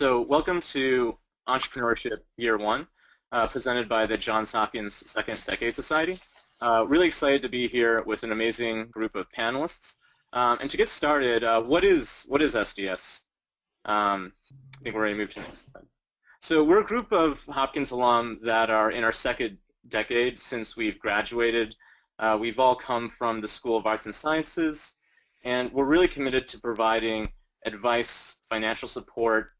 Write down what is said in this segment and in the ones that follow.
So welcome to Entrepreneurship Year 1, presented by the Johns Hopkins Second Decade Society. Really excited to be here with an amazing group of panelists. And to get started, what is SDS? I think we're ready to move to the next slide. So we're a group of Hopkins alum that are in our second decade since we've graduated. We've all come from the School of Arts and Sciences, and we're really committed to providing advice, financial support,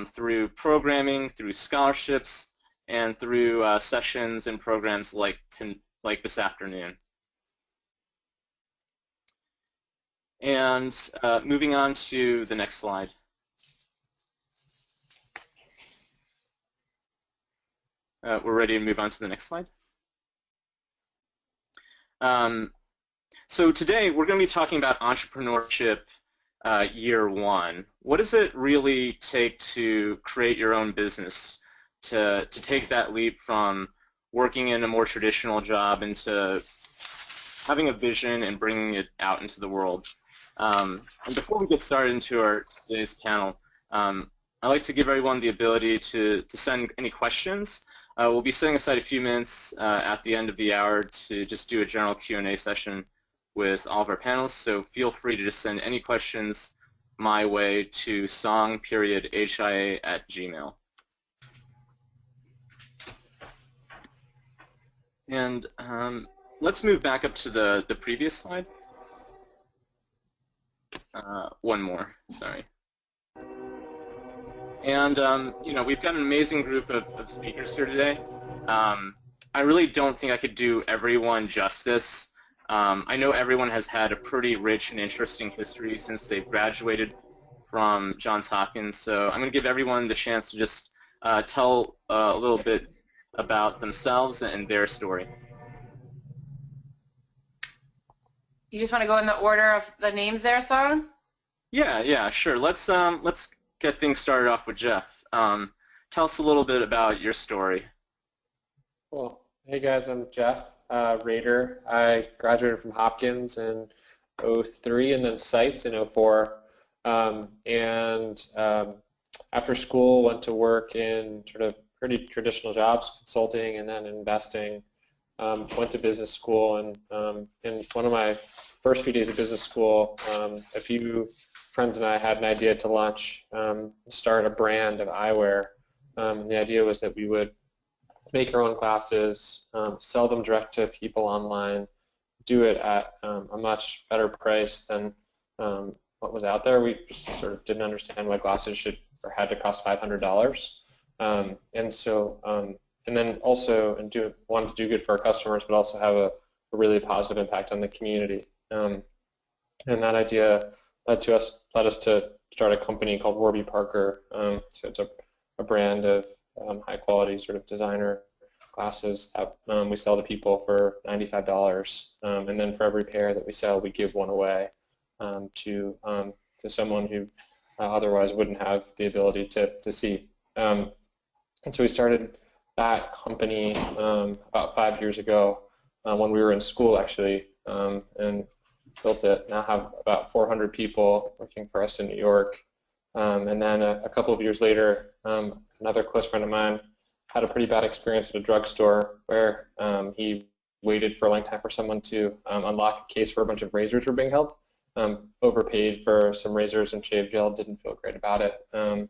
through programming, through scholarships, and through sessions and programs like this afternoon. And moving on to the next slide. We're ready to move on to the next slide. So today we're going to be talking about entrepreneurship Year 1. What does it really take to create your own business, to take that leap from working in a more traditional job into having a vision and bringing it out into the world? And before we get started into today's panel, I'd like to give everyone the ability to send any questions. We'll be setting aside a few minutes at the end of the hour to just do a general Q&A session with all of our panelists, so feel free to just send any questions my way to song.hia@gmail. And let's move back up to the previous slide. One more, sorry. And we've got an amazing group of speakers here today. I really don't think I could do everyone justice. I know everyone has had a pretty rich and interesting history since they've graduated from Johns Hopkins, so I'm going to give everyone the chance to just tell a little bit about themselves and their story. You just want to go in the order of the names there, Song? Yeah, sure. Let's get things started off with Jeff. Tell us a little bit about your story. Cool. Hey guys, I'm Jeff Rader. I graduated from Hopkins in 03 and then SICE in 04. After school, went to work in sort of pretty traditional jobs, consulting and then investing. Went to business school, and in one of my first few days of business school, a few friends and I had an idea to start a brand of eyewear. And the idea was that we would make our own glasses, sell them direct to people online, do it at a much better price than what was out there. We just sort of didn't understand why glasses had to cost $500. And then also wanted to do good for our customers, but also have a really positive impact on the community. And that idea led us to start a company called Warby Parker. So it's a brand of high quality sort of designer glasses that we sell to people for $95. And then for every pair that we sell, we give one away to someone who otherwise wouldn't have the ability to see. And so we started that company about 5 years ago when we were in school, actually, and built it. Now have about 400 people working for us in New York. And then a couple of years later, another close friend of mine had a pretty bad experience at a drugstore where he waited for a long time for someone to unlock a case where a bunch of razors were being held. Overpaid for some razors and shave gel, didn't feel great about it, and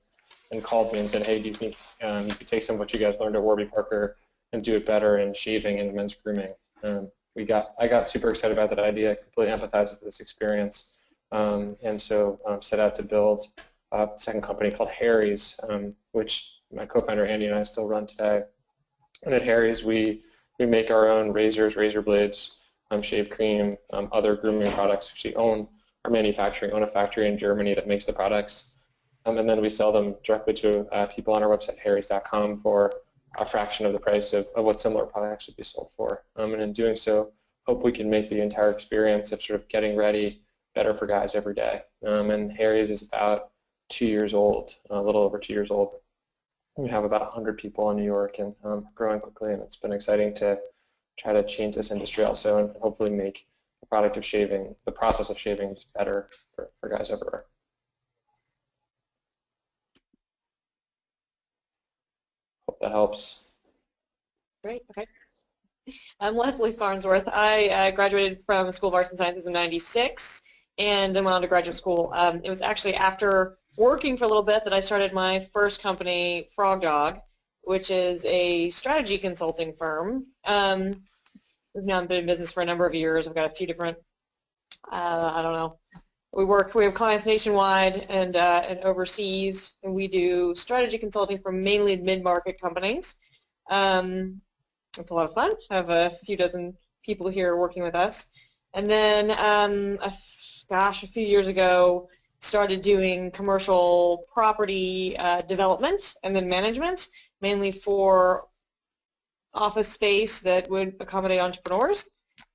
called me and said, hey, do you think you could take some of what you guys learned at Warby Parker and do it better in shaving and men's grooming? I got super excited about that idea, completely empathized with this experience, and so set out to build a second company called Harry's, which my co-founder Andy and I still run today. And at Harry's, we make our own razors, razor blades, shave cream, other grooming products. We actually own a factory in Germany that makes the products. And then we sell them directly to people on our website, harrys.com, for a fraction of the price of what similar products would be sold for. And in doing so, hope we can make the entire experience of sort of getting ready better for guys every day. And Harry's is about 2 years old, a little over 2 years old. We have about 100 people in New York and growing quickly, and it's been exciting to try to change this industry also and hopefully make the process of shaving better for guys everywhere. that helps. Great. Okay. I'm Leslie Farnsworth. I graduated from the School of Arts and Sciences in '96 and then went on to graduate school. It was actually after working for a little bit that I started my first company, Frog Dog, which is a strategy consulting firm. We've now been in business for a number of years. I've got a few different, I don't know. We have clients nationwide and overseas, and we do strategy consulting for mainly mid-market companies. It's a lot of fun. I have a few dozen people here working with us. And then, a few years ago, started doing commercial property development and then management, mainly for office space that would accommodate entrepreneurs.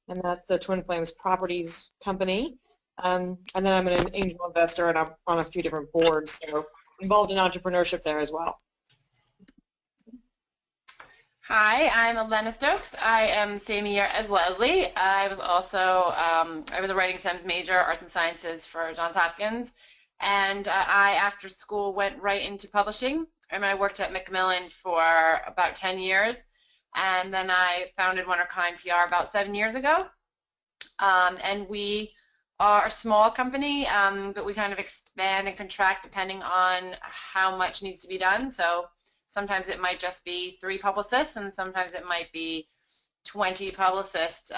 And that's the Twin Flames Properties company. And then I'm an angel investor, and I'm on a few different boards, so involved in entrepreneurship there as well. Hi, I'm Elena Stokes. I am same year as Leslie. I was also I was a writing STEMs major, arts and sciences for Johns Hopkins, and I after school went right into publishing, and I worked at Macmillan for about 10 years, and then I founded One of a Kind PR about 7 years ago, and we are a small company, but we kind of expand and contract depending on how much needs to be done. So sometimes it might just be 3 publicists, and sometimes it might be 20 publicists,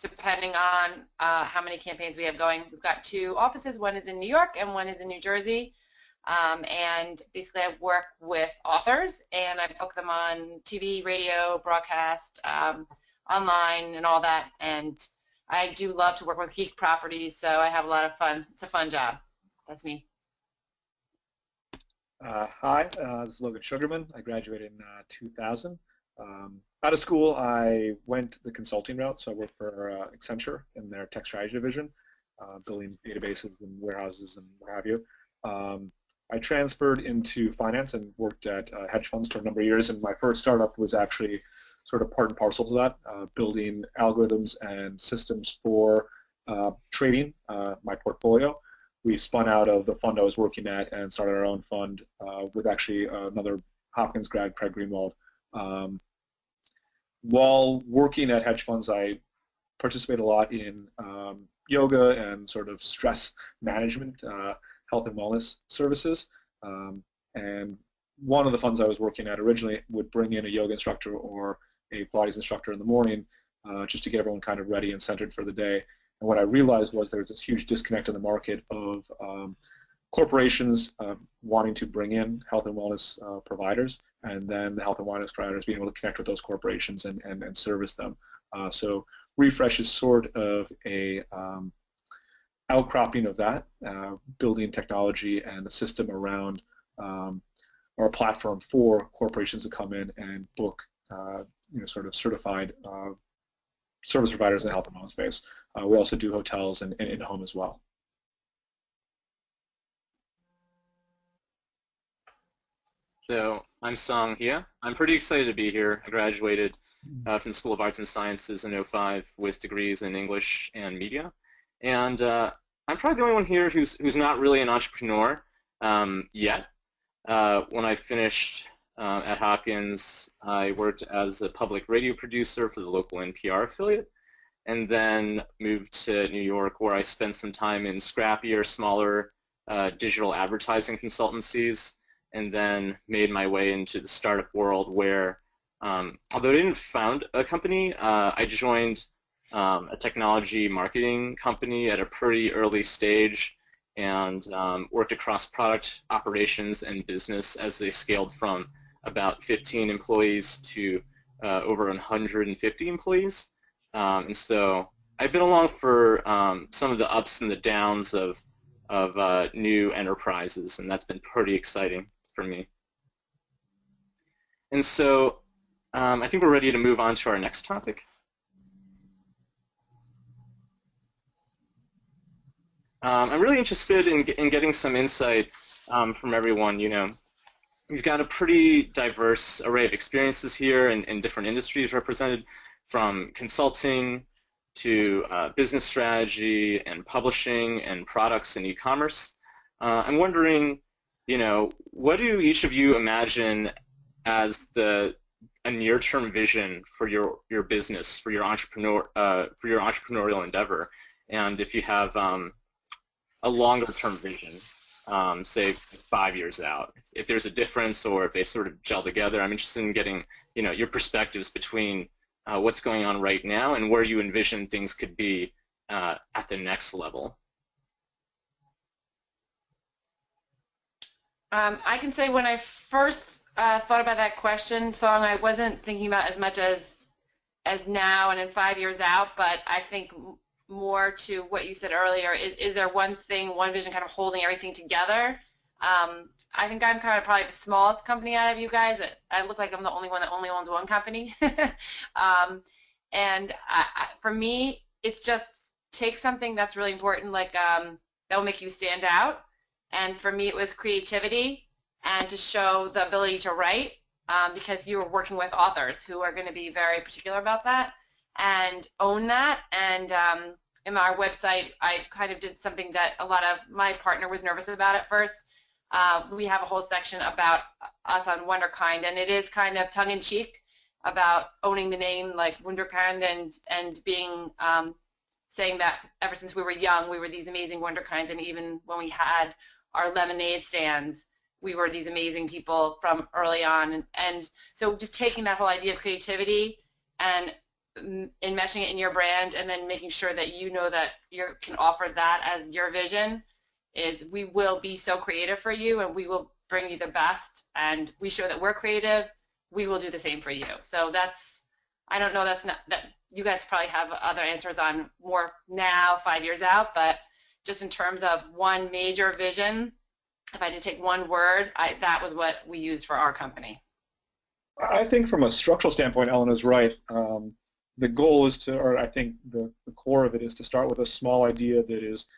depending on how many campaigns we have going. We've got 2 offices. One is in New York and one is in New Jersey. And basically I work with authors, and I book them on TV, radio, broadcast, online, and all that. And I do love to work with geek properties, so I have a lot of fun. It's a fun job. That's me. Hi, this is Logan Sugarman. I graduated in 2000. Out of school, I went the consulting route, so I worked for Accenture in their tech strategy division, building databases and warehouses and what have you. I transferred into finance and worked at hedge funds for a number of years, and my first startup was actually sort of part and parcel to that, building algorithms and systems for trading my portfolio. We spun out of the fund I was working at and started our own fund with actually another Hopkins grad, Craig Greenwald. While working at hedge funds, I participate a lot in yoga and sort of stress management, health and wellness services. And one of the funds I was working at originally would bring in a yoga instructor or a Pilates instructor in the morning just to get everyone kind of ready and centered for the day. And what I realized was there's this huge disconnect in the market of corporations wanting to bring in health and wellness providers, and then the health and wellness providers being able to connect with those corporations and service them. So Refresh is sort of a outcropping of that, building technology and a system around or a platform for corporations to come in and book sort of certified service providers in the health and wellness space. We also do hotels and in-home as well. So I'm Song Hea. I'm pretty excited to be here. I graduated from the School of Arts and Sciences in '05 with degrees in English and media. And I'm probably the only one here who's not really an entrepreneur yet. When I finished at Hopkins, I worked as a public radio producer for the local NPR affiliate, and then moved to New York, where I spent some time in scrappier, smaller digital advertising consultancies, and then made my way into the startup world where, although I didn't found a company, I joined a technology marketing company at a pretty early stage, and worked across product operations and business as they scaled from about 15 employees to over 150 employees. And so I've been along for some of the ups and the downs of new enterprises, and that's been pretty exciting for me. And so I think we're ready to move on to our next topic. I'm really interested in getting some insight from everyone. You know, we've got a pretty diverse array of experiences here in different industries represented, from consulting to business strategy and publishing and products and e-commerce. I'm wondering, you know, what do each of you imagine as a near-term vision for your business, for your entrepreneurial endeavor, and if you have a longer-term vision, say 5 years out, if there's a difference or if they sort of gel together. I'm interested in getting your perspectives between what's going on right now and where you envision things could be at the next level. I can say when I first thought about that question, Song, I wasn't thinking about as much as now and in 5 years out, but I think more to what you said earlier, is there one thing, one vision kind of holding everything together? I think I'm kind of probably the smallest company out of you guys. I look like I'm the only one that only owns one company. And for me, it's just take something that's really important, like that will make you stand out. And for me, it was creativity and to show the ability to write, because you were working with authors who are going to be very particular about that, and own that. And in our website, I kind of did something that a lot of my partner was nervous about at first. We have a whole section about us on Wunderkind, and it is kind of tongue-in-cheek about owning the name like Wunderkind and being saying that ever since we were young, we were these amazing Wunderkinds, and even when we had our lemonade stands, we were these amazing people from early on. And so just taking that whole idea of creativity and enmeshing it in your brand, and then making sure that you know that you can offer that as your vision, is we will be so creative for you, and we will bring you the best, and we show that we're creative, we will do the same for you. So that's, I don't know, that's not, that you guys probably have other answers on more now, 5 years out, but just in terms of one major vision, if I had to take one word, that was what we used for our company. I think from a structural standpoint, Elena's right. The goal is to, or I think the core of it is to start with a small idea that is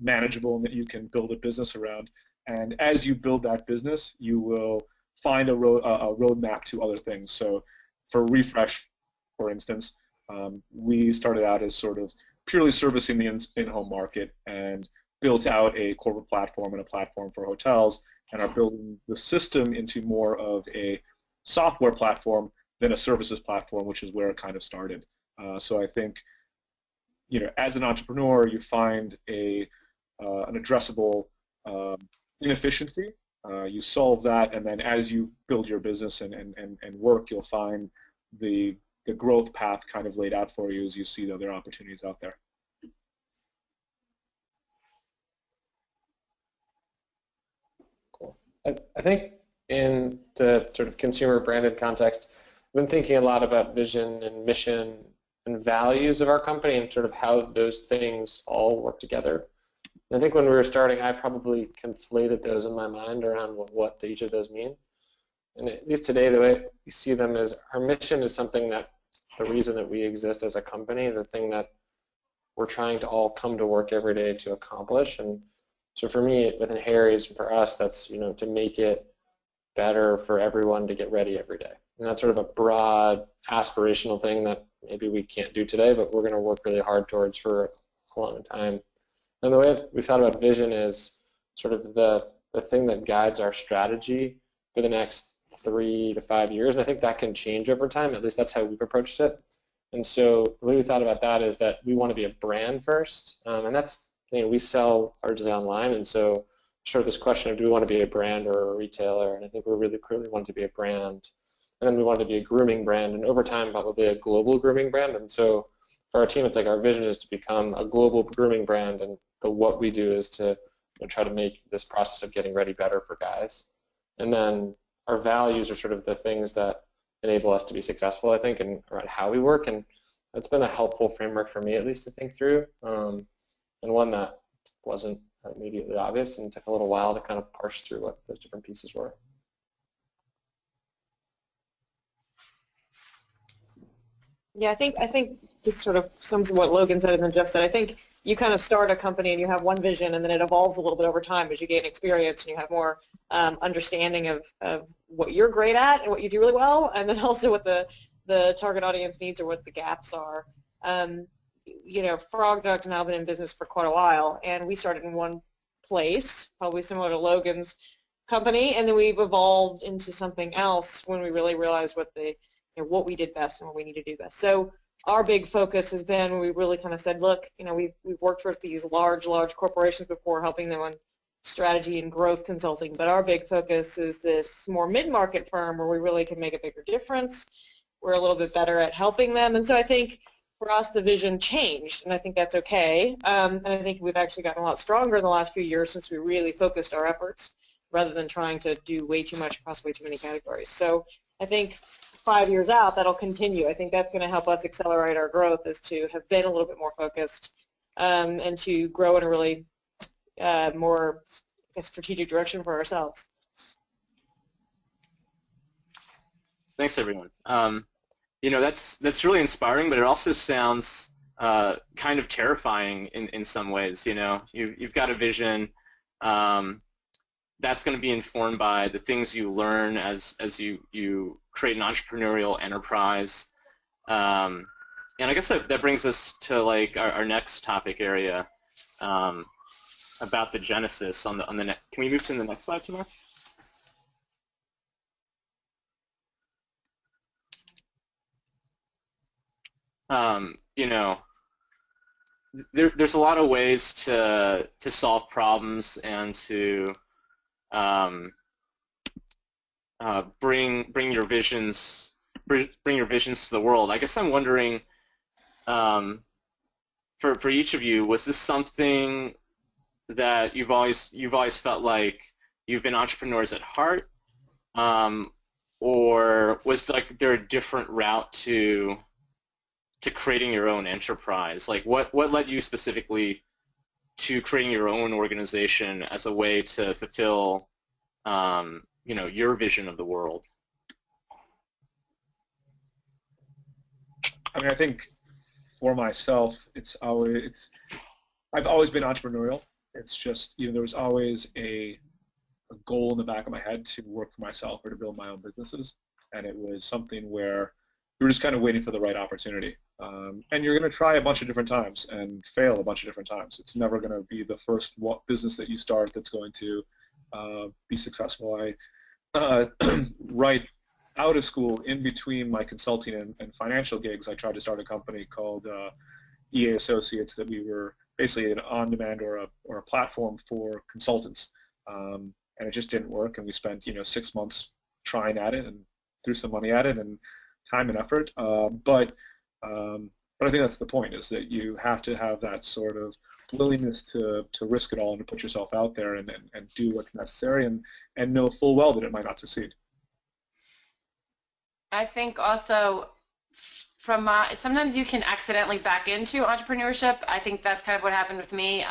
manageable and that you can build a business around. And as you build that business, you will find a roadmap to other things. So for Refresh, for instance, we started out as sort of purely servicing the in-home market and built out a corporate platform and a platform for hotels, and are building the system into more of a software platform than a services platform, which is where it kind of started. So I think, as an entrepreneur, you find an addressable inefficiency. You solve that, and then as you build your business and work, you'll find the growth path kind of laid out for you as you see the other opportunities out there. Cool. I think in the sort of consumer branded context, I've been thinking a lot about vision and mission and values of our company and sort of how those things all work together. And I think when we were starting, I probably conflated those in my mind around what each of those mean. And at least today, the way we see them is our mission is something that the reason that we exist as a company, the thing that we're trying to all come to work every day to accomplish. And so for me, within Harry's, for us, that's to make it better for everyone to get ready every day. And that's sort of a broad, aspirational thing that maybe we can't do today, but we're going to work really hard towards for a long time. And the way we thought about vision is sort of the thing that guides our strategy for the next 3 to 5 years. And I think that can change over time. At least that's how we've approached it. And so the way we thought about that is that we want to be a brand first. And that's, we sell largely online. And so sort of this question of do we want to be a brand or a retailer? And I think we really clearly want to be a brand. And then we wanted to be a grooming brand, and over time probably a global grooming brand. And so for our team, it's like our vision is to become a global grooming brand, and what we do is to try to make this process of getting ready better for guys. And then our values are sort of the things that enable us to be successful, I think, and around how we work. And that's been a helpful framework for me, at least, to think through, and one that wasn't immediately obvious and took a little while to kind of parse through what those different pieces were. Yeah, I think just sort of sums of what Logan said and then Jeff said. I think you kind of start a company and you have one vision, and then it evolves a little bit over time as you gain experience and you have more understanding of what you're great at and what you do really well, and then also what the target audience needs or what the gaps are. Frog Dogs and I have been in business for quite a while, and we started in one place, probably similar to Logan's, company, and then we've evolved into something else when we really realized what we did best and what we need to do best. So our big focus has been when we really kind of said, look, we've worked with these large corporations before, helping them on strategy and growth consulting, but our big focus is this more mid-market firm where we really can make a bigger difference. We're a little bit better at helping them, and so I think for us the vision changed, and I think that's okay. And I think we've actually gotten a lot stronger in the last few years since we really focused our efforts rather than trying to do way too much across way too many categories. So I think 5 years out, that'll continue. I think that's going to help us accelerate our growth, is to have been a little bit more focused and to grow in a really more strategic direction for ourselves. Thanks, everyone. That's really inspiring, but it also sounds kind of terrifying in some ways. You've got a vision that's going to be informed by the things you learn as you create an entrepreneurial enterprise. And I guess that brings us to like our next topic area about the genesis on the can we move to the next slide, Tamar? There's a lot of ways to solve problems and to bring your visions to the world. I guess I'm wondering, for each of you, was this something that you've always felt like you've been entrepreneurs at heart, or was there a different route to creating your own enterprise? Like what led you specifically to creating your own organization as a way to fulfill your vision of the world? I mean, I think for myself, I've always been entrepreneurial. It's just, there was always a goal in the back of my head to work for myself or to build my own businesses, and it was something where you were just kind of waiting for the right opportunity. And you're going to try a bunch of different times and fail a bunch of different times. It's never going to be the first business that you start that's going to be successful. Right out of school, in between my consulting and financial gigs, I tried to start a company called EA Associates, that we were basically an on-demand or a platform for consultants. And it just didn't work, and we spent 6 months trying at it and threw some money at it and time and effort. But I think that's the point, is that you have to have that sort of willingness to risk it all and to put yourself out there and do what's necessary and know full well that it might not succeed. I think also sometimes you can accidentally back into entrepreneurship. I think that's kind of what happened with me.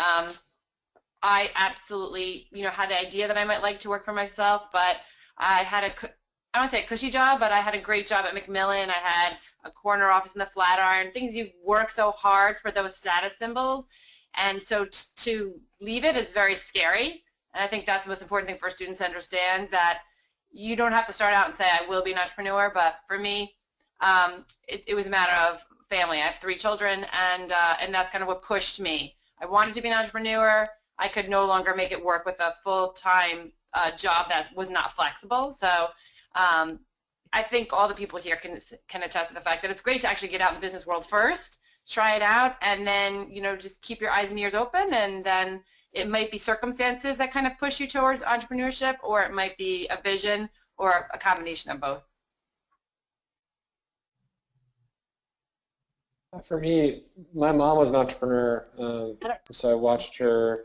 I absolutely, had the idea that I might like to work for myself, but I had I don't want to say a cushy job, but I had a great job at Macmillan. I had a corner office in the Flatiron, things you work so hard for, those status symbols. And so to leave it is very scary. And I think that's the most important thing for students to understand, that you don't have to start out and say, I will be an entrepreneur. But for me, it was a matter of family. I have 3 children, and that's kind of what pushed me. I wanted to be an entrepreneur. I could no longer make it work with a full-time job that was not flexible. So I think all the people here can attest to the fact that it's great to actually get out in the business world first, try it out, and then just keep your eyes and ears open, and then it might be circumstances that kind of push you towards entrepreneurship, or it might be a vision, or a combination of both. For me, my mom was an entrepreneur, so I watched her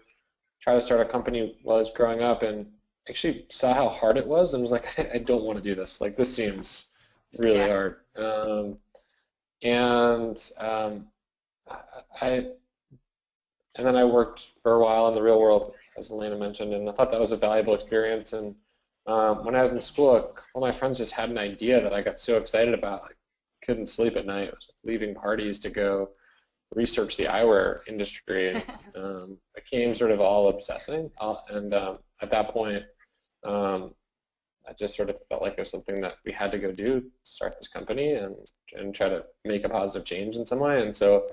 try to start a company while I was growing up, and actually saw how hard it was and was like, I don't want to do this. Like, this seems really hard. And then I worked for a while in the real world, as Elena mentioned, and I thought that was a valuable experience. And when I was in school, a couple of my friends just had an idea that I got so excited about. I couldn't sleep at night. I was leaving parties to go research the eyewear industry, and became sort of all obsessing. And at that point, I just sort of felt like it was something that we had to go do, start this company and try to make a positive change in some way. And so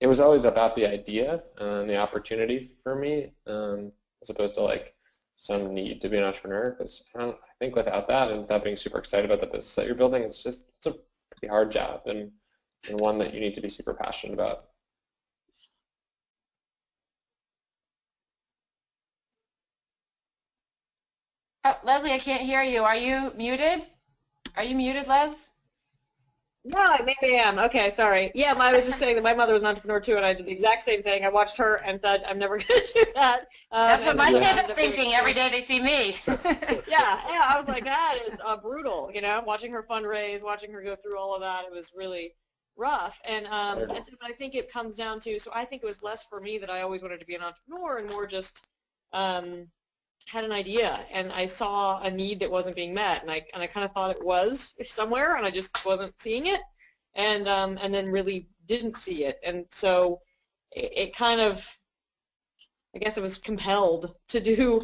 it was always about the idea and the opportunity for me, as opposed to like some need to be an entrepreneur, because I think without that and without being super excited about the business that you're building, it's a pretty hard job and one that you need to be super passionate about. Oh, Leslie, I can't hear you. Are you muted? Are you muted, Les? No, maybe I am. Okay, sorry. Yeah, I was just saying that my mother was an entrepreneur too, and I did the exact same thing. I watched her and said, I'm never going to do that. That's what my then kids ended are up doing thinking it. every day they see me. Yeah, I was like, that is brutal, watching her fundraise, watching her go through all of that. It was really rough. And so I think it comes down to, so I think it was less for me that I always wanted to be an entrepreneur and more just had an idea, and I saw a need that wasn't being met, and I kind of thought it was somewhere, and I just wasn't seeing it, and then really didn't see it, and so it kind of, I guess I was compelled to do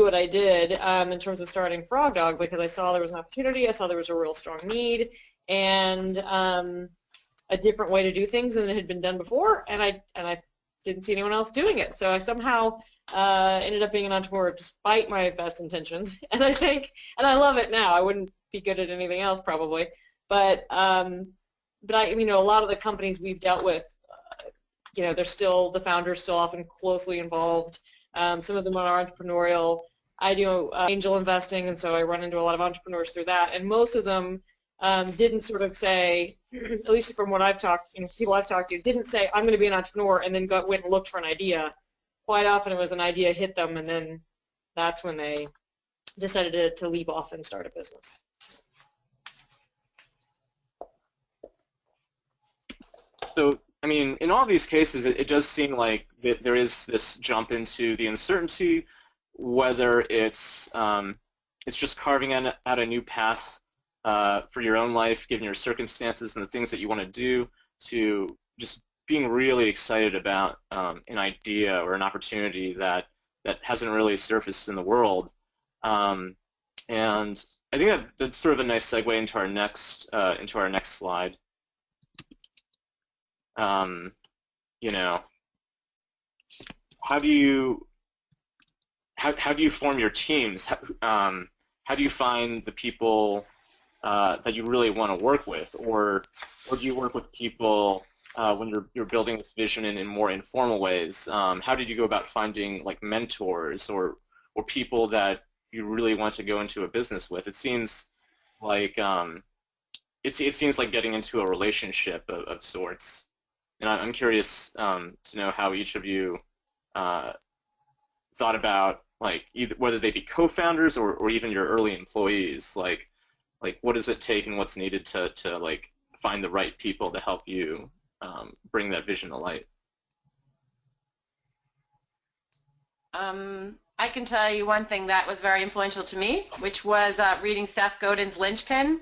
what I did in terms of starting Frog Dog, because I saw there was an opportunity, I saw there was a real strong need, and a different way to do things than it had been done before, and I didn't see anyone else doing it, so I somehow ended up being an entrepreneur despite my best intentions, and I love it now. I wouldn't be good at anything else probably, but a lot of the companies we've dealt with, they're still, the founders still often closely involved. Some of them are entrepreneurial. I do angel investing, and so I run into a lot of entrepreneurs through that, and most of them didn't sort of say, at least from what I've talked, people I've talked to, didn't say, I'm going to be an entrepreneur, and then went and looked for an idea. Quite often it was an idea hit them, and then that's when they decided to leap off and start a business. So, I mean, in all these cases, it does seem like there is this jump into the uncertainty, whether it's just carving out a new path for your own life, given your circumstances and the things that you want to do, to just being really excited about an idea or an opportunity that hasn't really surfaced in the world. And I think that's sort of a nice segue into our next slide. How do you form your teams? How do you find the people that you really want to work with, or do you work with people when you're building this vision in more informal ways? How did you go about finding like mentors or people that you really want to go into a business with? It seems like it seems like getting into a relationship of sorts. And I'm curious to know how each of you thought about like either whether they be co-founders or even your early employees. Like what does it take and what's needed to like find the right people to help you bring that vision to light? I can tell you one thing that was very influential to me, which was reading Seth Godin's Linchpin.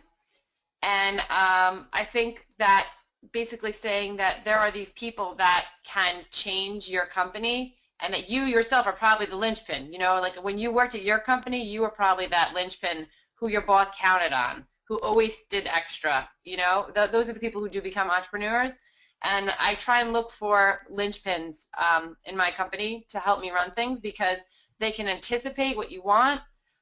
And I think that basically saying that there are these people that can change your company and that you yourself are probably the linchpin. Like when you worked at your company, you were probably that linchpin who your boss counted on, who always did extra. Those are the people who do become entrepreneurs. And I try and look for linchpins in my company to help me run things, because they can anticipate what you want.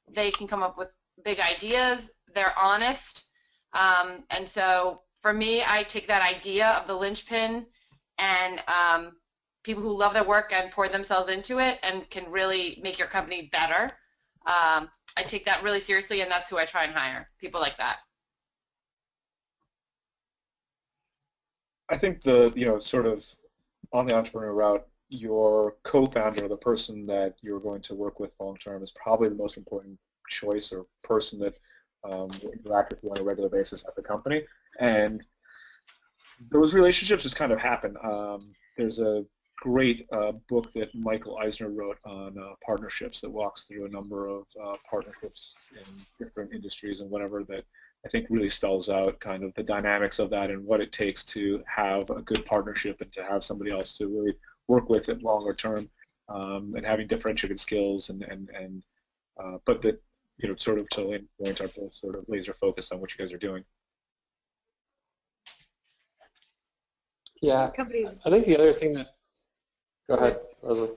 They can come up with big ideas. They're honest. And so for me, I take that idea of the linchpin and people who love their work and pour themselves into it and can really make your company better. I take that really seriously, and that's who I try and hire, people like that. I think sort of on the entrepreneur route, your co-founder, the person that you're going to work with long term, is probably the most important choice or person that will interact with you on a regular basis at the company. And those relationships just kind of happen. There's a great book that Michael Eisner wrote on partnerships that walks through a number of partnerships in different industries and whatever, that I think really spells out kind of the dynamics of that and what it takes to have a good partnership and to have somebody else to really work with it longer term, and having differentiated skills but that sort of to Lane's point are both sort of laser focused on what you guys are doing. Yeah, Companies. I think the other thing that, go ahead, Leslie.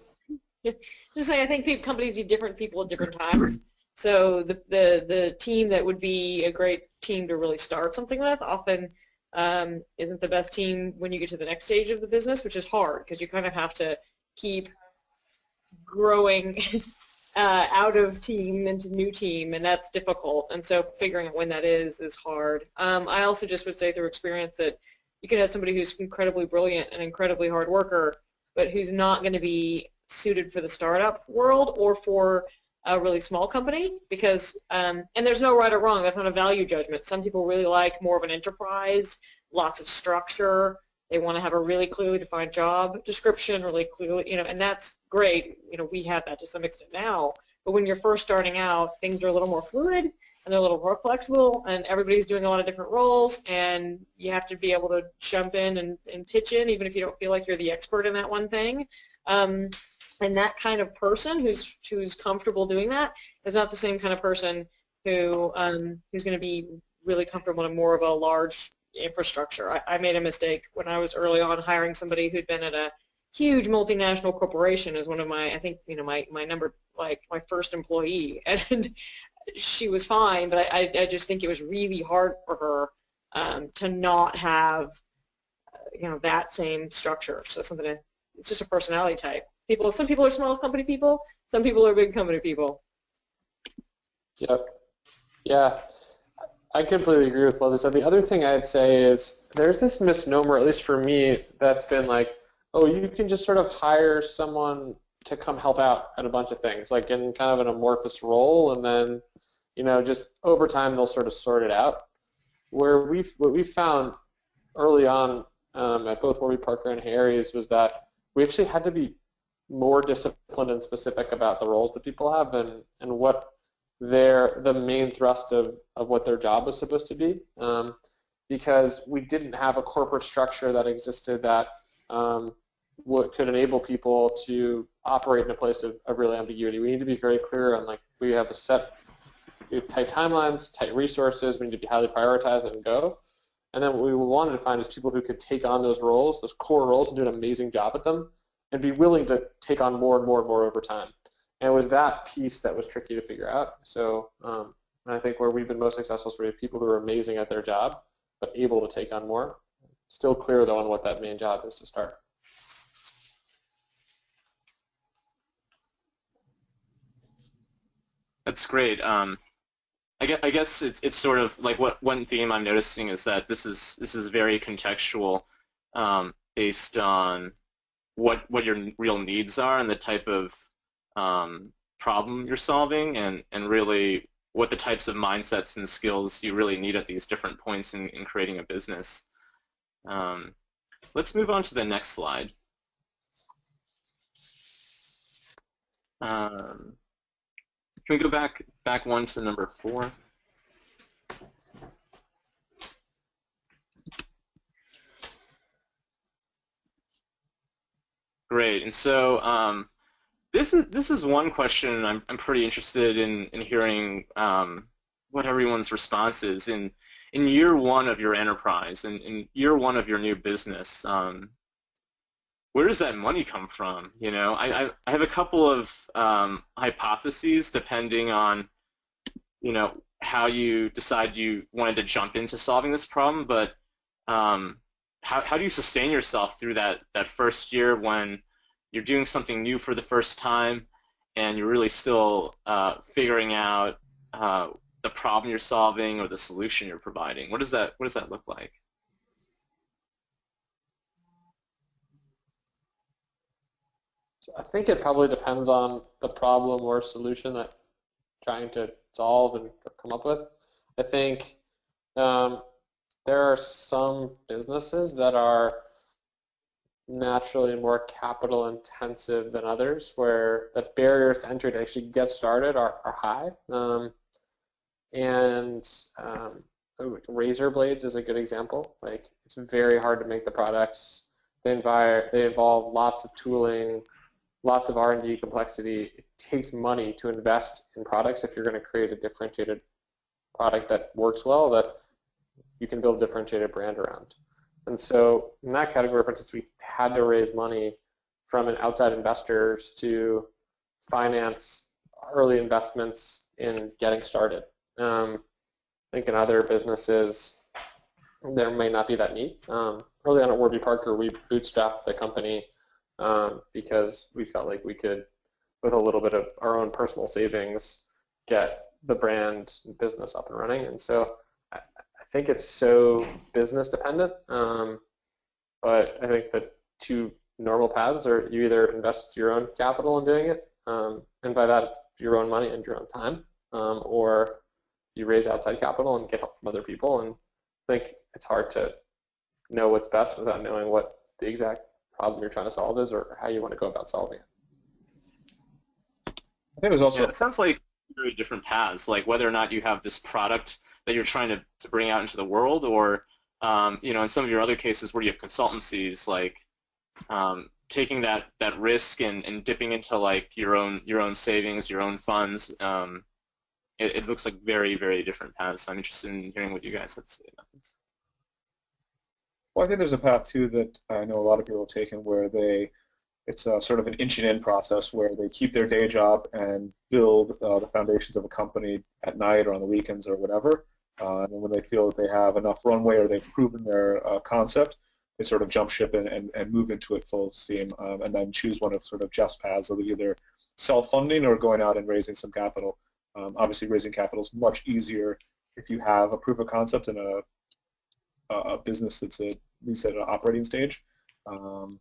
Just saying, I think companies need different people at different times. So the team that would be a great team to really start something with often isn't the best team when you get to the next stage of the business, which is hard because you kind of have to keep growing out of team into new team, and that's difficult. And so figuring out when that is hard. I also just would say through experience that you can have somebody who's incredibly brilliant and incredibly hard worker, but who's not going to be suited for the startup world or for a really small company because, and there's no right or wrong, that's not a value judgment. Some people really like more of an enterprise, lots of structure. They want to have a really clearly defined job description, really clearly, and that's great. We have that to some extent now. But when you're first starting out, things are a little more fluid and they're a little more flexible, and everybody's doing a lot of different roles, and you have to be able to jump in and pitch in, even if you don't feel like you're the expert in that one thing. And that kind of person who's comfortable doing that is not the same kind of person who's going to be really comfortable in more of a large infrastructure. I made a mistake when I was early on hiring somebody who'd been at a huge multinational corporation as one of my, I think, my number, like my first employee, and she was fine, but I just think it was really hard for her to not have, that same structure. So it's just a personality type. Some people are small company people, some people are big company people. Yep. Yeah. I completely agree with Leslie said. The other thing I'd say is there's this misnomer, at least for me, that's been like, oh, you can just sort of hire someone to come help out at a bunch of things, like in kind of an amorphous role, and then, just over time they'll sort of sort it out. What we found early on at both Warby Parker and Harry's was that we actually had to be more disciplined and specific about the roles that people have and what the main thrust of what their job was supposed to be, because we didn't have a corporate structure that existed that could enable people to operate in a place of real ambiguity. We need to be very clear on, like, we have tight timelines, tight resources, we need to be highly prioritized and go. And then what we wanted to find is people who could take on those roles, those core roles, and do an amazing job at them, and be willing to take on more and more and more over time. And it was that piece that was tricky to figure out. So I think where we've been most successful is we have people who are amazing at their job, but able to take on more. Still clear, though, on what that main job is to start. That's great. I guess it's sort of like one theme I'm noticing is that this is very contextual, based on what your real needs are and the type of problem you're solving, and really what the types of mindsets and skills you really need at these different points in creating a business. Let's move on to the next slide. Can we go back one to number 4? Great. And so this is one question I'm pretty interested in hearing what everyone's response is in year one of your enterprise and in year one of your new business. Where does that money come from? I have a couple of hypotheses depending on how you decide you wanted to jump into solving this problem, but how do you sustain yourself through that first year when you're doing something new for the first time and you're really still figuring out the problem you're solving or the solution you're providing? What does that look like? I think it probably depends on the problem or solution that you're trying to solve and come up with. I think there are some businesses that are naturally more capital intensive than others, where the barriers to entry to actually get started are high. Razor blades is a good example. Like, it's very hard to make the products. They involve lots of tooling, lots of R&D complexity. It takes money to invest in products if you're going to create a differentiated product that works well, that you can build a differentiated brand around. And so in that category, for instance, we had to raise money from an outside investors to finance early investments in getting started. I think in other businesses, there may not be that need. Early on at Warby Parker, we bootstrapped the company because we felt like we could, with a little bit of our own personal savings, get the brand and business up and running. And so I think it's so business dependent, but I think the two normal paths are you either invest your own capital in doing it, and by that it's your own money and your own time, or you raise outside capital and get help from other people. And I think it's hard to know what's best without knowing what the exact problem you're trying to solve is or how you want to go about solving it. I think there's also... Yeah, it sounds like very different paths, like whether or not you have this product that you're trying to bring out into the world, or in some of your other cases where you have consultancies, like taking that risk and dipping into like your own savings, your own funds. It looks like very, very different paths. So I'm interested in hearing what you guys have to say about this. Well, I think there's a path too that I know a lot of people have taken where it's sort of an inching in process where they keep their day job and build the foundations of a company at night or on the weekends or whatever. And then when they feel that they have enough runway or they've proven their concept, they sort of jump ship and move into it full steam, and then choose one of sort of Jeff's paths of either self-funding or going out and raising some capital. Obviously, raising capital is much easier if you have a proof of concept in a business that's at least at an operating stage. So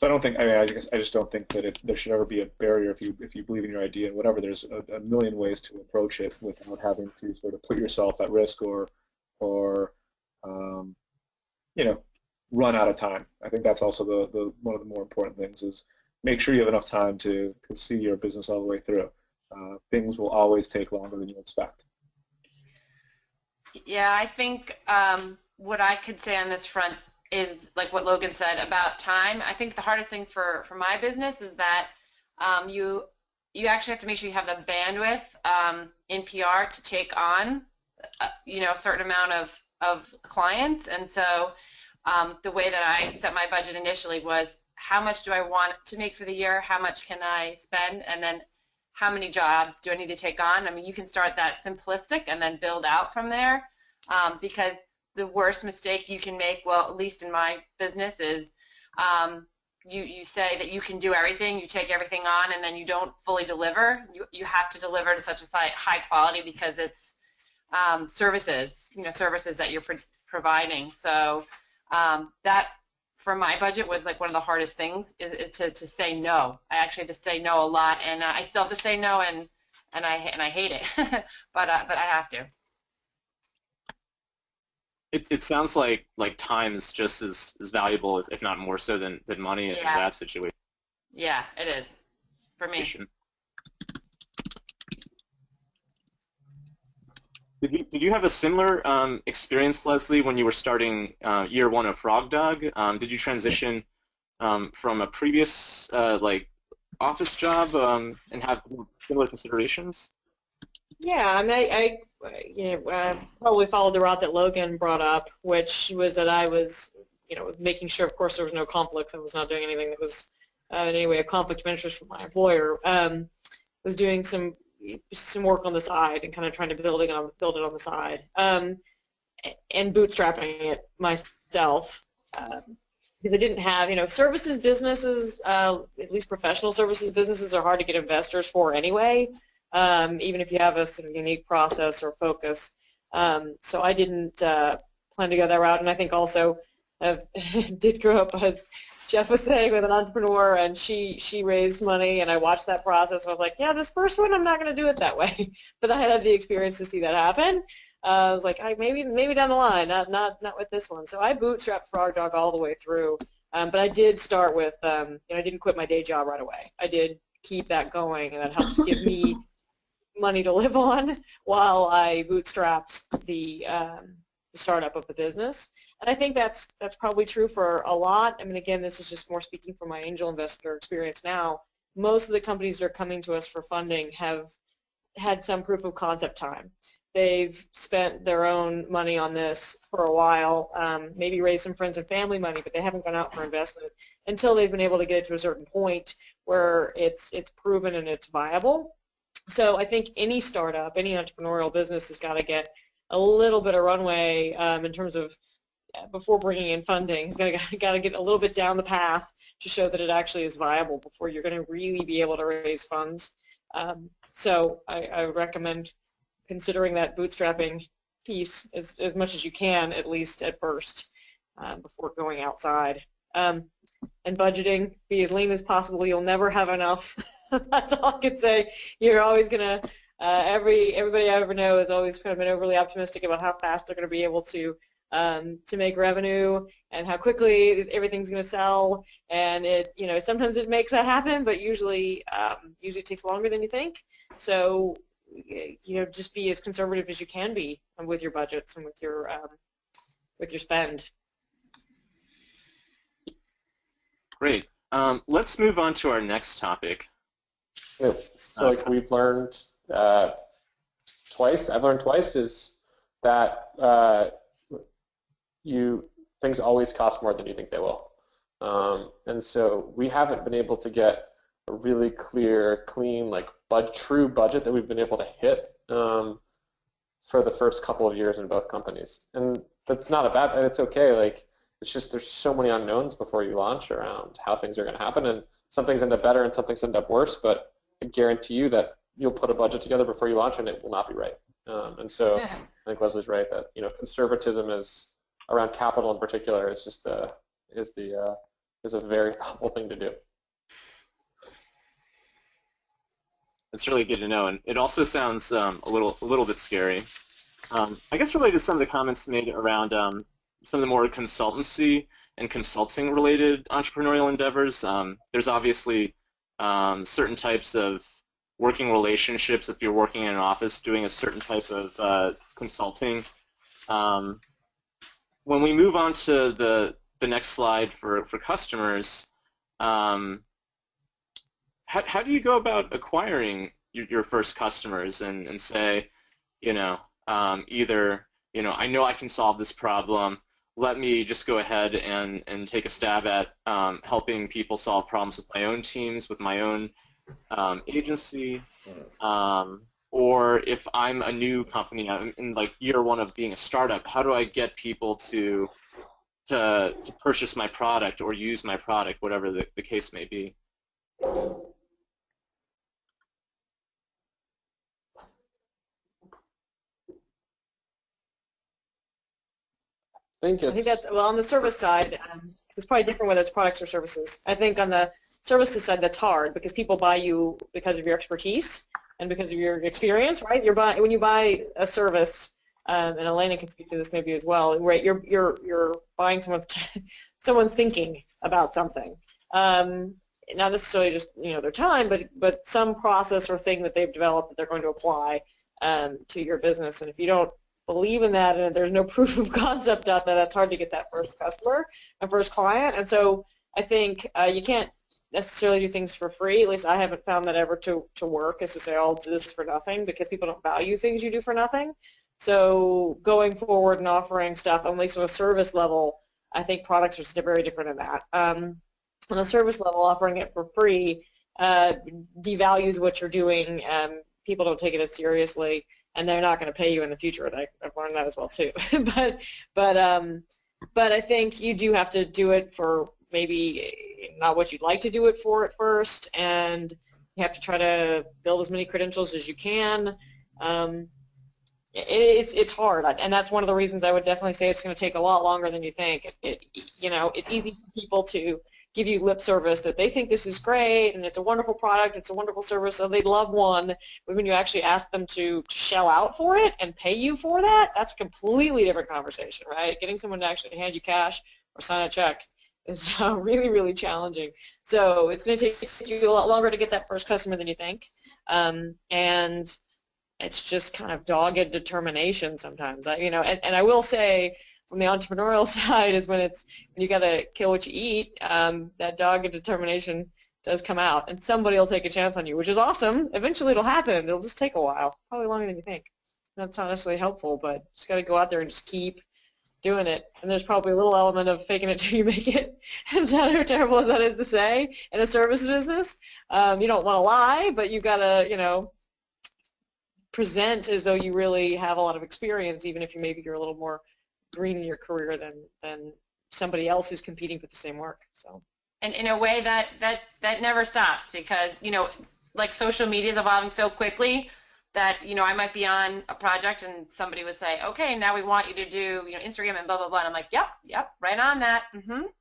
I don't think, I just don't think that there should ever be a barrier if you believe in your idea and whatever. There's a million ways to approach it without having to sort of put yourself at risk or run out of time. I think that's also the one of the more important things is make sure you have enough time to see your business all the way through. Things will always take longer than you expect. Yeah, I think what I could say on this front is like what Logan said about time. I think the hardest thing for my business is that you actually have to make sure you have the bandwidth in PR to take on a certain amount of clients. And so the way that I set my budget initially was how much do I want to make for the year, how much can I spend, and then how many jobs do I need to take on. I mean, you can start that simplistic and then build out from there, because the worst mistake you can make, well, at least in my business, is you say that you can do everything, you take everything on, and then you don't fully deliver. You have to deliver to such a high quality because it's services that you're providing. So that, for my budget, was like one of the hardest things is to say no. I actually had to say no a lot, and I still have to say no, and I hate it, but I have to. It sounds like time is just as valuable, if not more so, than money in that situation. Yeah, it is for me. Did you have a similar experience, Leslie, when you were starting year one of Frog Dog? Did you transition from a previous office job and have similar considerations? Yeah, I mean, I probably followed the route that Logan brought up, which was that I was, making sure, of course, there was no conflicts. I was not doing anything that was in any way a conflict of interest with my employer. Was doing some work on the side and kind of trying to build it on the side, and bootstrapping it myself. They didn't have, services businesses, at least professional services businesses, are hard to get investors for anyway. Even if you have a sort of unique process or focus. So I didn't plan to go that route, and I think also did grow up, as Jeff was saying, with an entrepreneur, and she raised money, and I watched that process, and I was like, yeah, this first one I'm not going to do it that way. But I had the experience to see that happen. I was like, maybe down the line, not with this one. So I bootstrapped Frog Dog all the way through, but I did start with, I didn't quit my day job right away. I did keep that going, and that helped give me money to live on while I bootstrapped the startup of the business. And I think that's probably true for a lot. I mean, again, this is just more speaking from my angel investor experience now. Most of the companies that are coming to us for funding have had some proof of concept time. They've spent their own money on this for a while, maybe raised some friends and family money, but they haven't gone out for investment until they've been able to get it to a certain point where it's proven and it's viable. So I think any startup, any entrepreneurial business has got to get a little bit of runway in terms of before bringing in funding. It's got to get a little bit down the path to show that it actually is viable before you're going to really be able to raise funds. So I recommend considering that bootstrapping piece as much as you can, at least at first, before going outside. And budgeting, be as lean as possible. You'll never have enough. That's all I can say. You're always going to, everybody I ever know has always kind of been overly optimistic about how fast they're going to be able to make revenue and how quickly everything's going to sell. And it, sometimes it makes that happen, but usually it takes longer than you think. So, just be as conservative as you can be with your budgets and with your spend. Great. Let's move on to our next topic. Yeah. So we've learned twice. I've learned twice is that things always cost more than you think they will, and so we haven't been able to get a really clear, clean, true budget that we've been able to hit for the first couple of years in both companies. And that's not a bad, and it's okay. It's just there's so many unknowns before you launch around how things are going to happen, and some things end up better and some things end up worse. But I guarantee you that you'll put a budget together before you launch, and it will not be right. And so I think Leslie's right that conservatism is around capital in particular is just is a very helpful thing to do. It's really good to know, and it also sounds a little bit scary. I guess related to some of the comments made around some of the more consultancy and consulting-related entrepreneurial endeavors. There's obviously certain types of working relationships if you're working in an office doing a certain type of consulting. When we move on to the next slide for customers, how do you go about acquiring your first customers and say, either, I know I can solve this problem, let me just go ahead and take a stab at helping people solve problems with my own teams, with my own agency, or if I'm a new company, I'm in year one of being a startup, how do I get people to purchase my product or use my product, whatever the case may be? I think that's, on the service side, it's probably different whether it's products or services. I think on the services side, that's hard because people buy you because of your expertise and because of your experience, right? When you buy a service, and Elena can speak to this maybe as well, right? You're buying someone's thinking about something, not necessarily just their time, but some process or thing that they've developed that they're going to apply to your business. And if you don't believe in that and there's no proof of concept out there, that's hard to get that first customer and first client. And so I think you can't necessarily do things for free. At least I haven't found that ever to work, is to say, I'll do this for nothing, because people don't value things you do for nothing. So going forward and offering stuff, at least on a service level, I think products are very different in that. On a service level, offering it for free devalues what you're doing. People don't take it as seriously, and they're not going to pay you in the future. I've learned that as well too. but I think you do have to do it for maybe not what you'd like to do it for at first, and you have to try to build as many credentials as you can. It's hard, and that's one of the reasons I would definitely say it's going to take a lot longer than you think. It's easy for people to give you lip service that they think this is great and it's a wonderful product, it's a wonderful service, so they'd love one. But when you actually ask them to shell out for it and pay you for that, that's a completely different conversation, right? Getting someone to actually hand you cash or sign a check is really, really challenging. So it's going to take you a lot longer to get that first customer than you think, and it's just kind of dogged determination sometimes. And I will say, from the entrepreneurial side, is when you got to kill what you eat. That dogged determination does come out, and somebody will take a chance on you, which is awesome. Eventually it'll happen. It'll just take a while, probably longer than you think. That's not necessarily helpful, but just got to go out there and just keep doing it. And there's probably a little element of faking it till you make it. As terrible as that is to say, in a services business, you don't want to lie, but you got to, present as though you really have a lot of experience, even if you're a little more green in your career than somebody else who's competing for the same work. So. And in a way that never stops, because like social media is evolving so quickly that I might be on a project and somebody would say, okay, now we want you to do Instagram and blah blah blah, and I'm like, yep, right on that, and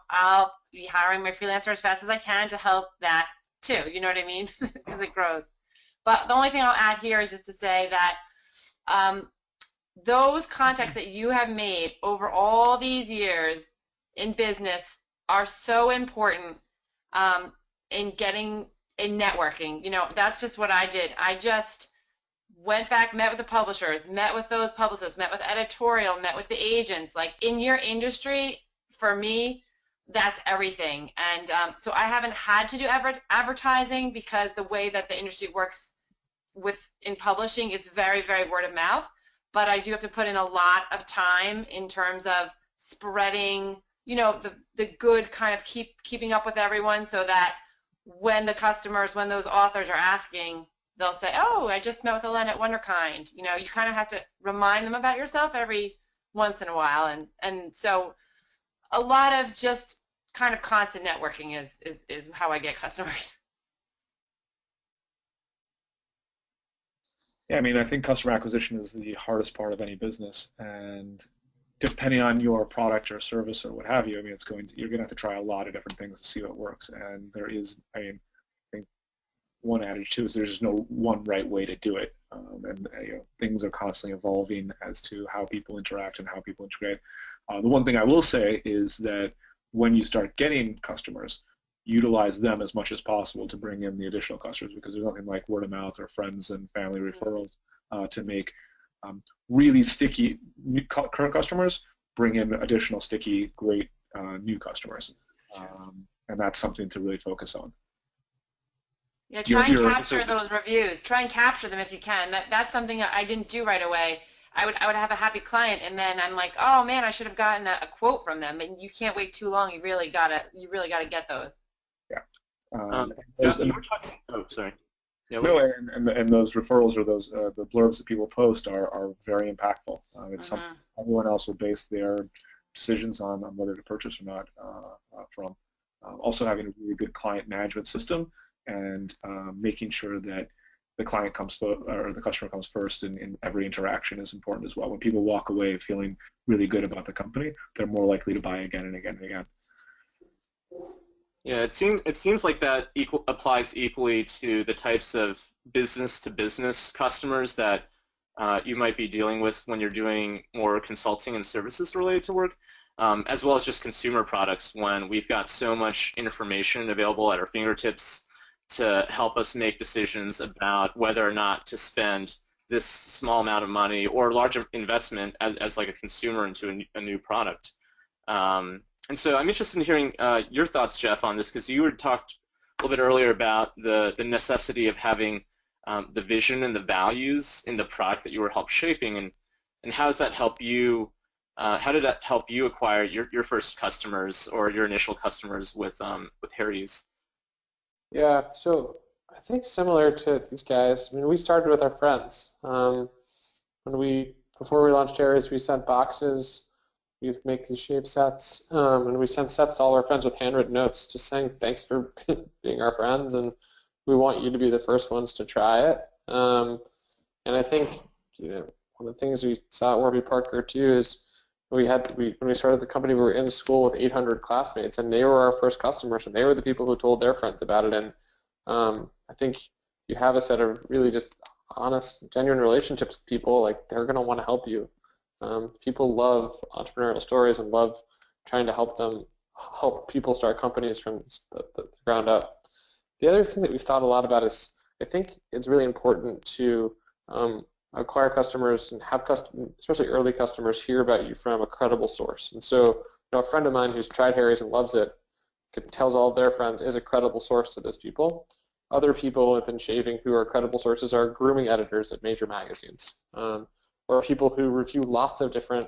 I'll be hiring my freelancer as fast as I can to help that too. You know what I mean? Because it grows. But the only thing I'll add here is just to say that those contacts that you have made over all these years in business are so important in networking. That's just what I did. I just went back, met with the publishers, met with those publicists, met with editorial, met with the agents. Like, in your industry, for me, that's everything. And so I haven't had to do advertising, because the way that the industry works in publishing is very, very word of mouth. But I do have to put in a lot of time in terms of spreading the good, kind of keeping up with everyone, so that when those authors are asking, they'll say, oh, I just met with Ellen at WonderKind. You kind of have to remind them about yourself every once in a while, and so a lot of just kind of constant networking is how I get customers. Yeah, I mean, I think customer acquisition is the hardest part of any business, and depending on your product or service or what have you, I mean, you're going to have to try a lot of different things to see what works. And there is, I think one adage too is there's no one right way to do it, and things are constantly evolving as to how people interact and how people integrate. The one thing I will say is that when you start getting customers, utilize them as much as possible to bring in the additional customers, because there's nothing like word of mouth or friends and family referrals to make really sticky current customers bring in additional sticky, great new customers. And that's something to really focus on. Yeah, try and capture those reviews. Try and capture them if you can. That's something I didn't do right away. I would have a happy client, and then I'm like, oh man, I should have gotten a quote from them. And you can't wait too long. You really gotta get those. Yeah. You were talking. Oh, sorry. Yeah, no, and those referrals or those the blurbs that people post are very impactful. It's something everyone else will base their decisions on whether to purchase or not from. Also, having a really good client management system, and making sure that the client or the customer comes first in every interaction is important as well. When people walk away feeling really good about the company, they're more likely to buy again and again and again. Yeah, it seems like that applies equally to the types of business-to-business customers that you might be dealing with when you're doing more consulting and services related to work, as well as just consumer products, when we've got so much information available at our fingertips to help us make decisions about whether or not to spend this small amount of money or larger investment as like a consumer into a new product. And so I'm interested in hearing your thoughts, Jeff, on this, because you had talked a little bit earlier about the necessity of having the vision and the values in the product that you were help shaping, and how does that help you? How did that help you acquire your first customers or your initial customers with Harry's? Yeah, so I think similar to these guys. I mean, we started with our friends. Before we launched Harry's, we sent boxes. We'd make these shape sets, and we sent sets to all our friends with handwritten notes, just saying thanks for being our friends, and we want you to be the first ones to try it. And I think one of the things we saw at Warby Parker too is when we started the company, we were in school with 800 classmates, and they were our first customers, and they were the people who told their friends about it. And I think you have a set of really just honest, genuine relationships with people, like they're going to want to help you. People love entrepreneurial stories and love trying to help people start companies from the ground up. The other thing that we've thought a lot about is I think it's really important to acquire customers and have especially early customers, hear about you from a credible source. And so, a friend of mine who's tried Harry's and loves it, tells all of their friends is a credible source to those people. Other people within shaving who are credible sources are grooming editors at major magazines, or people who review lots of different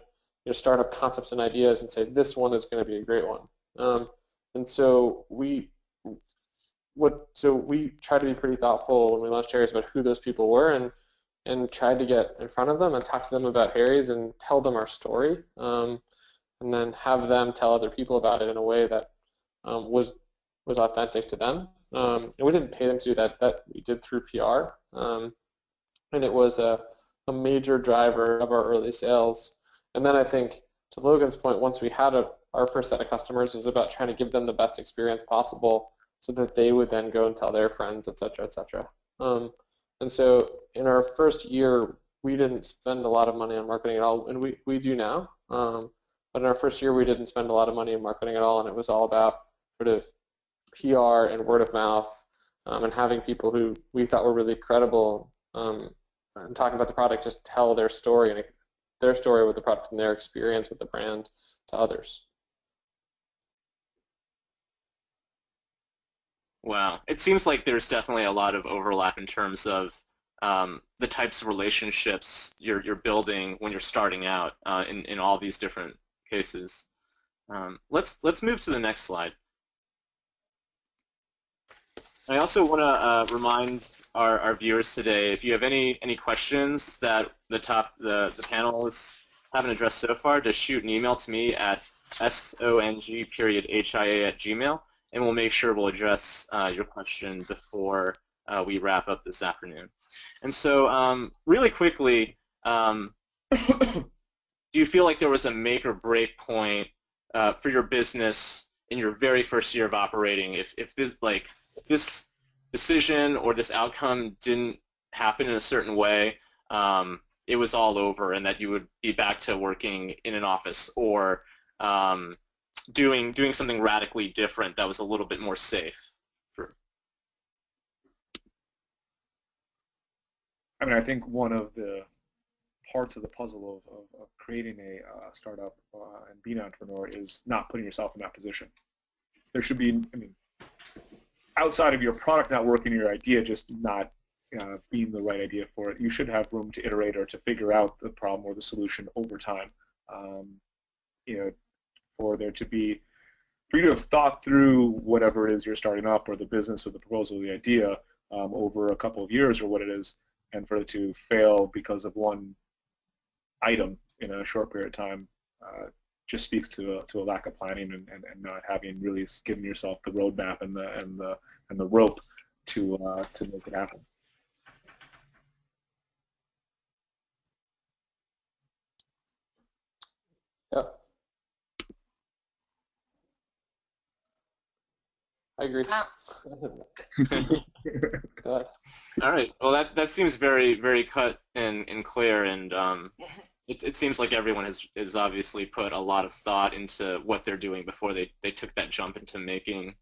startup concepts and ideas and say this one is going to be a great one. And so we tried to be pretty thoughtful when we launched Harry's about who those people were, and tried to get in front of them and talk to them about Harry's and tell them our story, and then have them tell other people about it in a way that was authentic to them. And we didn't pay them to do that. That we did through PR, and it was a major driver of our early sales. And then I think, to Logan's point, once we had our first set of customers, it was about trying to give them the best experience possible so that they would then go and tell their friends, et cetera, et cetera. And so in our first year, we didn't spend a lot of money on marketing at all, and we do now. But in our first year, we didn't spend a lot of money on marketing at all, and it was all about sort of PR and word of mouth, and having people who we thought were really credible and talking about the product just tell their story and their story with the product and their experience with the brand to others. Wow. It seems like there's definitely a lot of overlap in terms of the types of relationships you're building when you're starting out in all these different cases. Let's move to the next slide. I also want to remind our viewers today, if you have any questions that the panelists haven't addressed so far, to shoot an email to me at song.hia@gmail, and we'll make sure we'll address your question before we wrap up this afternoon. And so really quickly, do you feel like there was a make or break point for your business in your very first year of operating? If this decision or this outcome didn't happen in a certain way, it was all over, and that you would be back to working in an office or doing something radically different that was a little bit more safe? I mean, I think one of the parts of the puzzle of creating a startup and being an entrepreneur is not putting yourself in that position. There should be, I mean, outside of your product not working, your idea just not being the right idea for it, you should have room to iterate or to figure out the problem or the solution over time. For you to have thought through whatever it is you're starting up, or the business or the proposal or the idea over a couple of years or what it is, and for it to fail because of one item in a short period of time just speaks to a lack of planning and not having really given yourself the roadmap and the rope to make it happen. Yep. I agree. All right. Well, that seems very, very cut and clear, and it seems like everyone has obviously put a lot of thought into what they're doing before they took that jump into making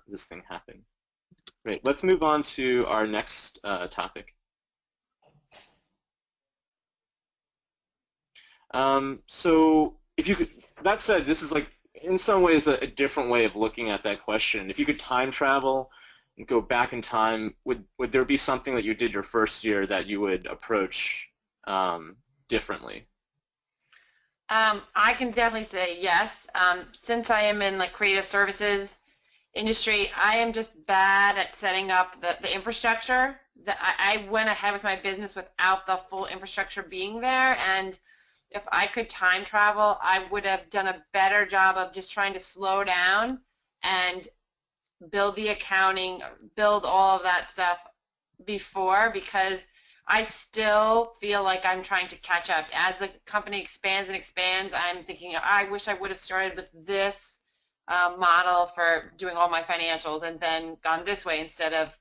this thing happen. Great. Let's move on to our next topic. So if you could, that said, this is like in some ways a different way of looking at that question. If you could time travel and go back in time, would there be something that you did your first year that you would approach differently? I can definitely say yes. Since I am in creative services industry, I am just bad at setting up the infrastructure. I went ahead with my business without the full infrastructure being there, and if I could time travel, I would have done a better job of just trying to slow down and build the accounting, build all of that stuff before, because I still feel like I'm trying to catch up. As the company expands and expands, I'm thinking, I wish I would have started with this model for doing all my financials and then gone this way instead of,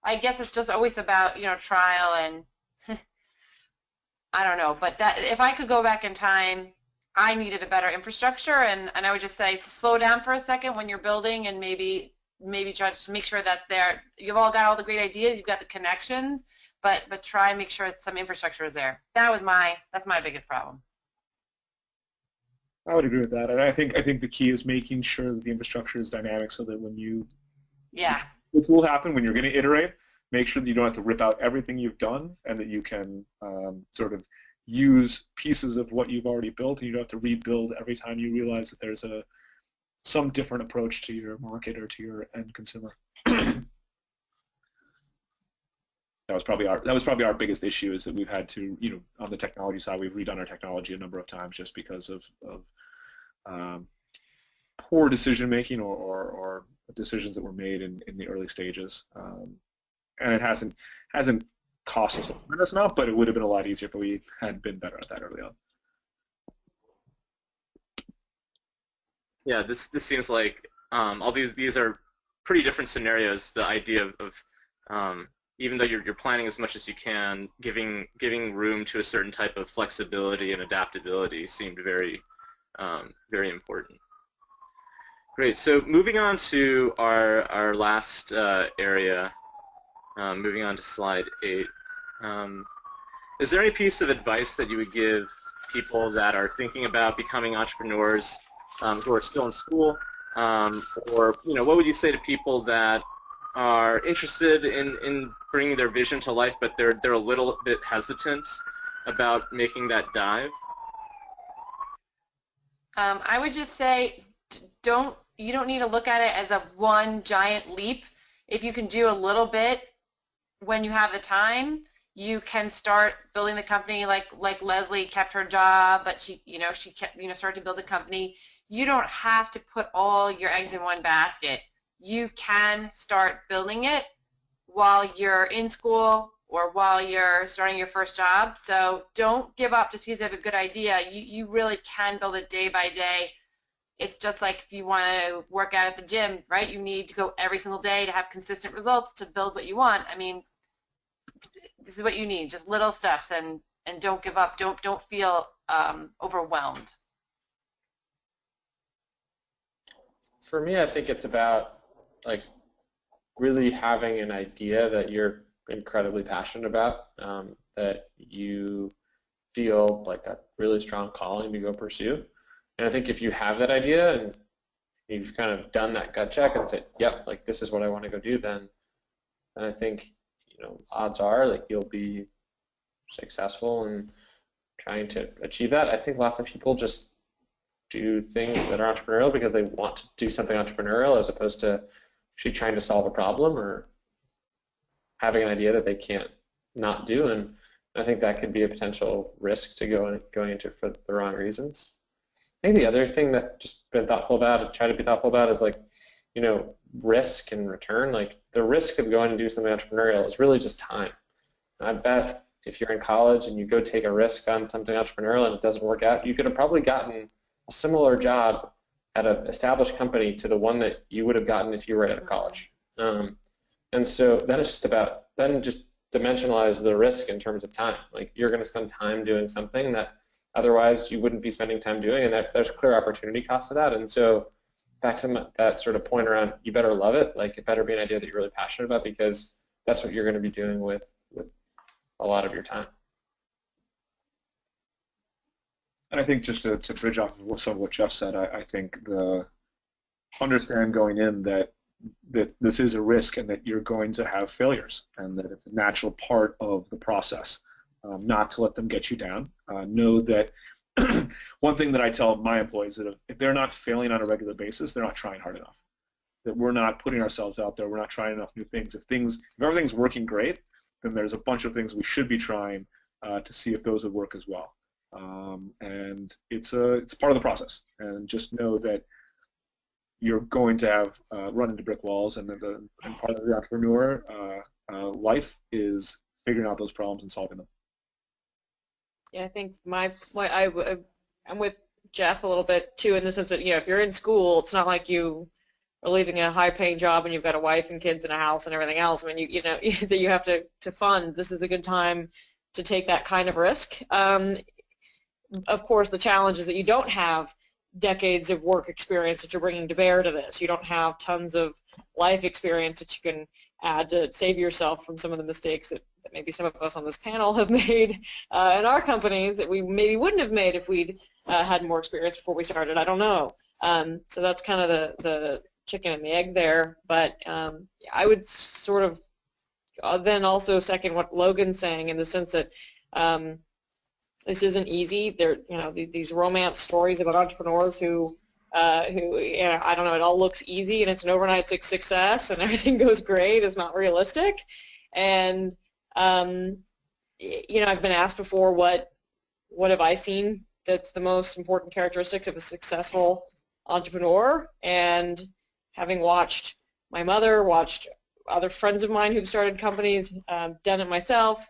I guess it's just always about, trial and I don't know. But that if I could go back in time, I needed a better infrastructure, and I would just say slow down for a second when you're building and maybe try to make sure that's there. You've all got all the great ideas, you've got the connections, but try and make sure some infrastructure is there. That's my biggest problem. I would agree with that, and I think the key is making sure that the infrastructure is dynamic, so that when you, which will happen when you're going to iterate, make sure that you don't have to rip out everything you've done, and that you can sort of use pieces of what you've already built, and you don't have to rebuild every time you realize that there's some different approach to your market or to your end consumer. That was probably our biggest issue, is that we've had to, on the technology side, we've redone our technology a number of times just because of poor decision making or decisions that were made in the early stages, and it hasn't cost us a tremendous amount, but it would have been a lot easier if we had been better at that early on. Yeah, this seems like all these are pretty different scenarios. The idea of even though you're planning as much as you can, giving room to a certain type of flexibility and adaptability seemed very very important. Great. So moving on to our last area, moving on to slide 8. Is there any piece of advice that you would give people that are thinking about becoming entrepreneurs, who are still in school, or what would you say to people that are interested in bringing their vision to life, but they're a little bit hesitant about making that dive? I would just say you don't need to look at it as a one giant leap. If you can do a little bit when you have the time, you can start building the company like Leslie kept her job, but she started to build a company. You don't have to put all your eggs in one basket. You can start building it while you're in school or while you're starting your first job. So don't give up just because you have a good idea. You really can build it day by day. It's just like if you want to work out at the gym, right? You need to go every single day to have consistent results to build what you want. I mean, this is what you need, just little steps, and don't give up. Don't feel overwhelmed. For me, I think it's about really having an idea that you're incredibly passionate about, that you feel like a really strong calling to go pursue. And I think if you have that idea and you've kind of done that gut check and said, yep, this is what I want to go do, then I think odds are you'll be successful in trying to achieve that. I think lots of people just do things that are entrepreneurial because they want to do something entrepreneurial as opposed to actually trying to solve a problem or having an idea that they can't not do, and I think that could be a potential risk to going into it for the wrong reasons. I think the other thing that just been thoughtful about, try to be thoughtful about, is risk and return. The risk of going and do something entrepreneurial is really just time. I bet if you're in college and you go take a risk on something entrepreneurial and it doesn't work out, you could have probably gotten a similar job at an established company to the one that you would have gotten if you were out of college. And so then it's just about just dimensionalize the risk in terms of time. You're going to spend time doing something that otherwise you wouldn't be spending time doing, and there's clear opportunity cost to that. And so back to that sort of point around, you better love it. It better be an idea that you're really passionate about, because that's what you're going to be doing with a lot of your time. And I think just to bridge off of some of what Jeff said, I think understand going in that this is a risk and that you're going to have failures and that it's a natural part of the process, not to let them get you down. Know that one thing that I tell my employees, that if they're not failing on a regular basis, they're not trying hard enough. That we're not putting ourselves out there, we're not trying enough new things. If everything's working great, then there's a bunch of things we should be trying to see if those would work as well. And it's part of the process. And just know that you're going to have run into brick walls, and part of the entrepreneur life is figuring out those problems and solving them. Yeah, I think I'm with Jeff a little bit too, in the sense that if you're in school, it's not like you are leaving a high-paying job and you've got a wife and kids and a house and everything else. I mean, that you have to fund. This is a good time to take that kind of risk. Of course, the challenge is that you don't have decades of work experience that you're bringing to bear to this. You don't have tons of life experience that you can add to save yourself from some of the mistakes that maybe some of us on this panel have made in our companies that we maybe wouldn't have made if we'd had more experience before we started. I don't know. So that's kind of the chicken and the egg there. But I would sort of then also second what Logan's saying in the sense that this isn't easy. There, these romance stories about entrepreneurs who I don't know, it all looks easy and it's an overnight success and everything goes great is not realistic. And I've been asked before, what have I seen that's the most important characteristic of a successful entrepreneur? And having watched my mother, watched other friends of mine who've started companies, done it myself,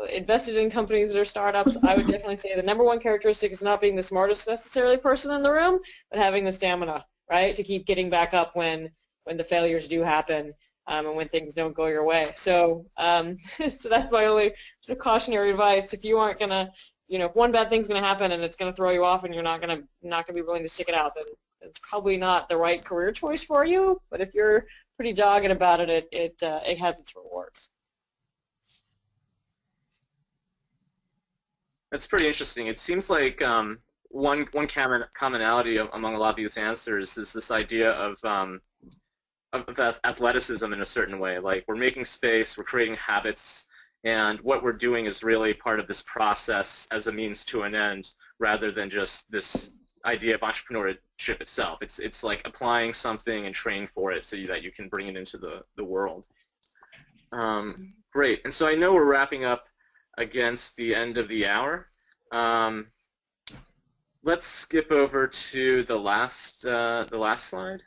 invested in companies that are startups, I would definitely say the number one characteristic is not being the smartest necessarily person in the room, but having the stamina, right, to keep getting back up when the failures do happen and when things don't go your way. So so that's my only sort of cautionary advice. If you aren't gonna, if one bad thing's gonna happen and it's gonna throw you off and you're not gonna be willing to stick it out, then it's probably not the right career choice for you. But if you're pretty dogged about it, it has its rewards. That's pretty interesting. It seems like one commonality among a lot of these answers is this idea of athleticism in a certain way. Like, we're making space, we're creating habits, and what we're doing is really part of this process as a means to an end, rather than just this idea of entrepreneurship itself. It's like applying something and training for it so that you can bring it into the world. Great. And so I know we're wrapping up against the end of the hour. Let's skip over to the last slide.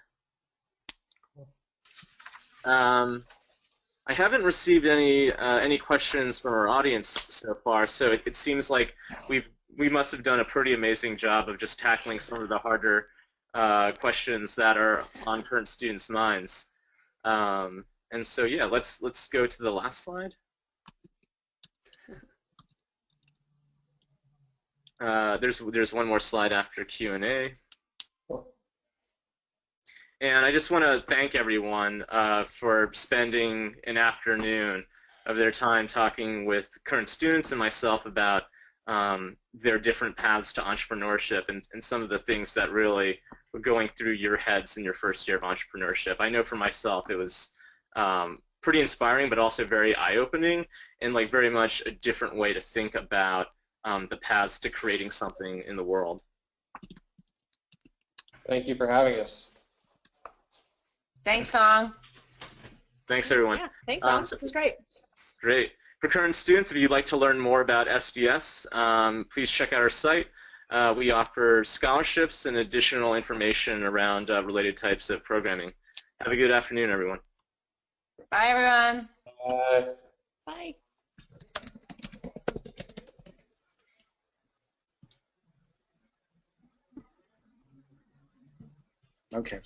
I haven't received any questions from our audience so far, so it seems like we must have done a pretty amazing job of just tackling some of the harder questions that are on current students' minds. And so yeah, let's go to the last slide. There's one more slide after Q&A. And I just want to thank everyone for spending an afternoon of their time talking with current students and myself about their different paths to entrepreneurship and some of the things that really were going through your heads in your first year of entrepreneurship. I know for myself it was pretty inspiring, but also very eye-opening and like very much a different way to think about the paths to creating something in the world. Thank you for having us. Thanks, Song. Thanks, everyone. Yeah, thanks, Song. This is great. Great. For current students, if you'd like to learn more about SDS, please check out our site. We offer scholarships and additional information around related types of programming. Have a good afternoon, everyone. Bye, everyone. Bye. Bye. Okay.